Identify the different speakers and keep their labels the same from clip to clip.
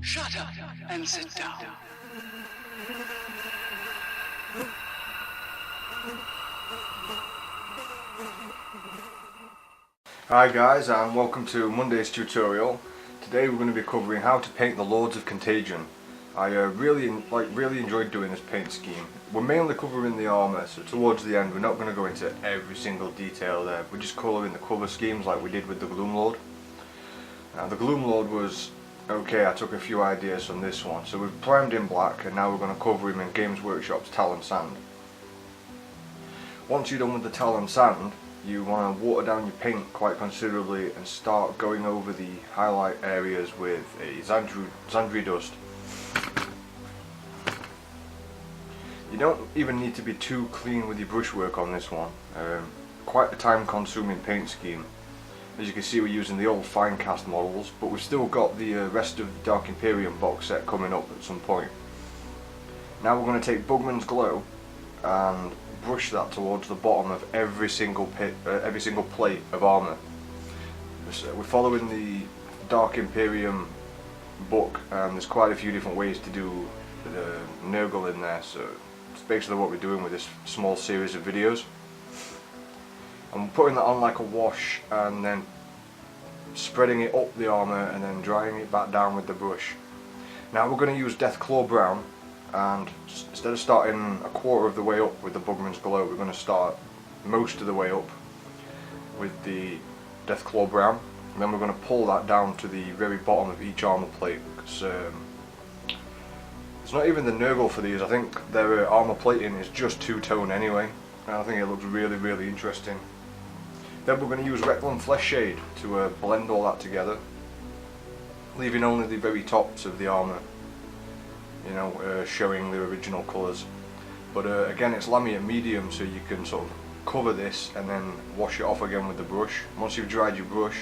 Speaker 1: Shut up and sit down.
Speaker 2: Hi guys, and welcome to Monday's tutorial. Today we're going to be covering how to paint the Lords of Contagion. I really enjoyed doing this paint scheme. We're mainly covering the armour, so towards the end we're not going to go into every single detail there. We're just colouring the cover schemes like we did with the Gloom Lord. Now the Gloom Lord was okay, I took a few ideas from this one. So we've primed in black and now we're going to cover him in Games Workshop's Talon Sand. Once you're done with the Talon Sand, you want to water down your paint quite considerably and start going over the highlight areas with a Xandri dust. You don't even need to be too clean with your brushwork on this one. Quite a time consuming paint scheme. As you can see, we're using the old fine cast models, but we've still got the rest of the Dark Imperium box set coming up at some point. Now we're going to take Bugman's Glow and brush that towards the bottom of every single plate of armour. So we're following the Dark Imperium book, and there's quite a few different ways to do the Nurgle in there, so it's basically what we're doing with this small series of videos. I'm putting that on like a wash and then spreading it up the armour and then drying it back down with the brush. Now we're going to use Deathclaw Brown, and instead of starting a quarter of the way up with the Bugman's Glow, we're going to start most of the way up with the Deathclaw Brown, and then we're going to pull that down to the very bottom of each armour plate, because it's not even the Nurgle for these. I think their armour plating is just two-tone anyway, and I think it looks really interesting. Then we're going to use Recklum Flesh Shade to blend all that together, leaving only the very tops of the armour, you know, showing the original colours. But again, it's Lamy medium, so you can sort of cover this and then wash it off again with the brush. Once you've dried your brush,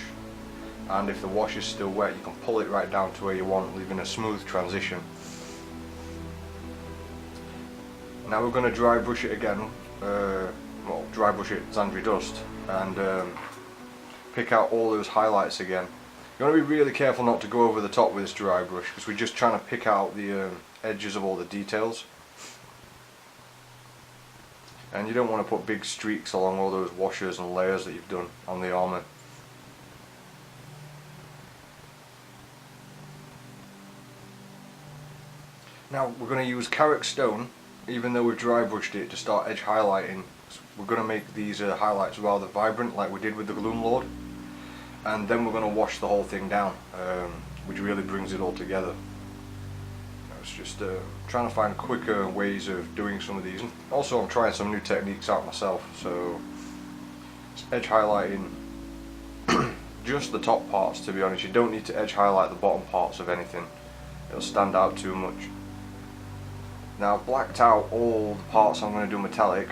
Speaker 2: and if the wash is still wet, you can pull it right down to where you want, leaving a smooth transition. Now we're going to dry brush it again, dry brush it Xandri dust, and pick out all those highlights again. You want to be really careful not to go over the top with this dry brush, because we're just trying to pick out the edges of all the details. And you don't want to put big streaks along all those washes and layers that you've done on the armour. Now we're going to use Carrick Stone, even though we've dry brushed it, to start edge highlighting. We're going to make these highlights rather vibrant like we did with the Gloom Lord, and then we're going to wash the whole thing down, which really brings it all together. It's just trying to find quicker ways of doing some of these, and also I'm trying some new techniques out myself, so it's edge highlighting just the top parts, to be honest. You don't need to edge highlight the bottom parts of anything, it'll stand out too much. Now I've blacked out all the parts I'm going to do metallic,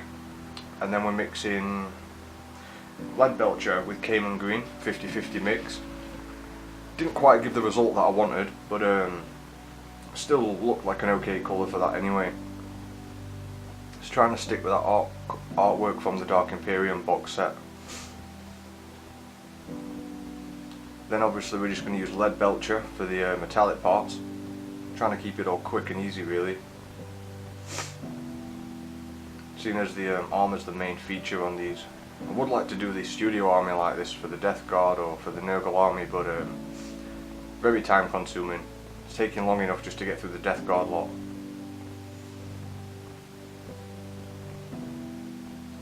Speaker 2: and then we're mixing Lead Belcher with Cayman Green, 50-50 mix. Didn't quite give the result that I wanted, but still looked like an okay colour for that anyway. Just trying to stick with that artwork from the Dark Imperium box set. Then obviously we're just going to use Lead Belcher for the metallic parts. Trying to keep it all quick and easy really. Seeing as the armour's the main feature on these. I would like to do the studio army like this for the Death Guard or for the Nurgle army, but very time consuming. It's taking long enough just to get through the Death Guard lot.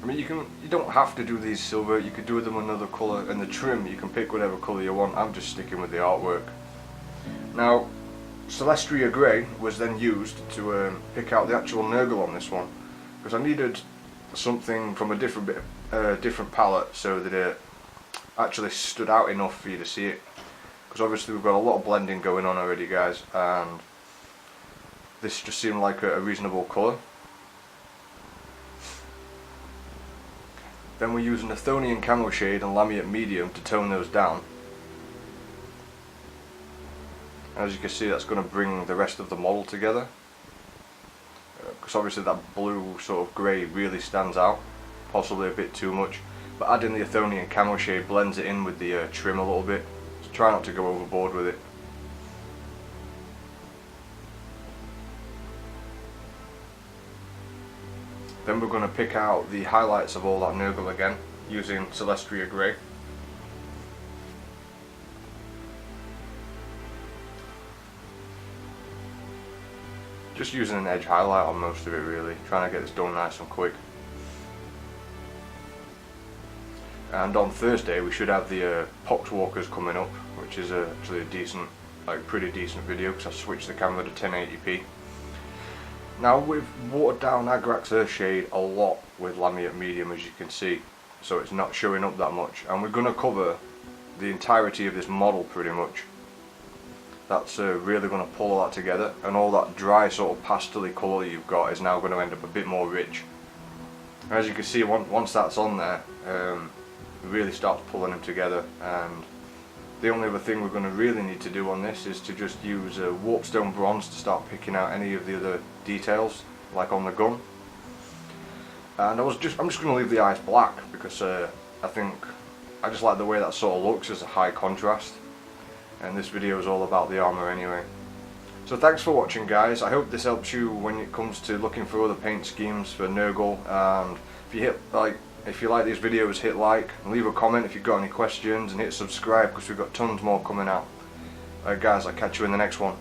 Speaker 2: I mean, you don't have to do these silver, you could do them another colour, and the trim you can pick whatever colour you want. I'm just sticking with the artwork. Now Celestria Grey was then used to pick out the actual Nurgle on this one, because I needed something from a different palette so that it actually stood out enough for you to see it, because obviously we've got a lot of blending going on already, guys, and this just seemed like a reasonable colour. Then we're using Athonian Camo Shade and Lamy medium to tone those down. As you can see, that's going to bring the rest of the model together, because obviously that blue sort of grey really stands out, possibly a bit too much, but adding the Athonian Camo Shade blends it in with the trim a little bit, so try not to go overboard with it. Then we're going to pick out the highlights of all that Nurgle again using Celestria Grey. Just using an edge highlight on most of it really, trying to get this done nice and quick. And on Thursday we should have the Poxwalkers coming up, which is actually a decent, pretty decent video because I switched the camera to 1080p. Now we've watered down Agrax Earthshade a lot with Lamiate Medium, as you can see, so it's not showing up that much, and we're going to cover the entirety of this model pretty much. That's really going to pull all that together, and all that dry sort of pastel-y colour you've got is now going to end up a bit more rich. As you can see, once that's on there, it really starts pulling them together, and the only other thing we're going to really need to do on this is to just use Warpstone Bronze to start picking out any of the other details, like on the gun. And I'm just going to leave the eyes black because I think I just like the way that sort of looks as a high contrast, and this video is all about the armour anyway. So thanks for watching, guys. I hope this helps you when it comes to looking for other paint schemes for Nurgle, and if you like these videos, hit like and leave a comment if you've got any questions, and hit subscribe because we've got tons more coming out. Alright guys, I'll catch you in the next one.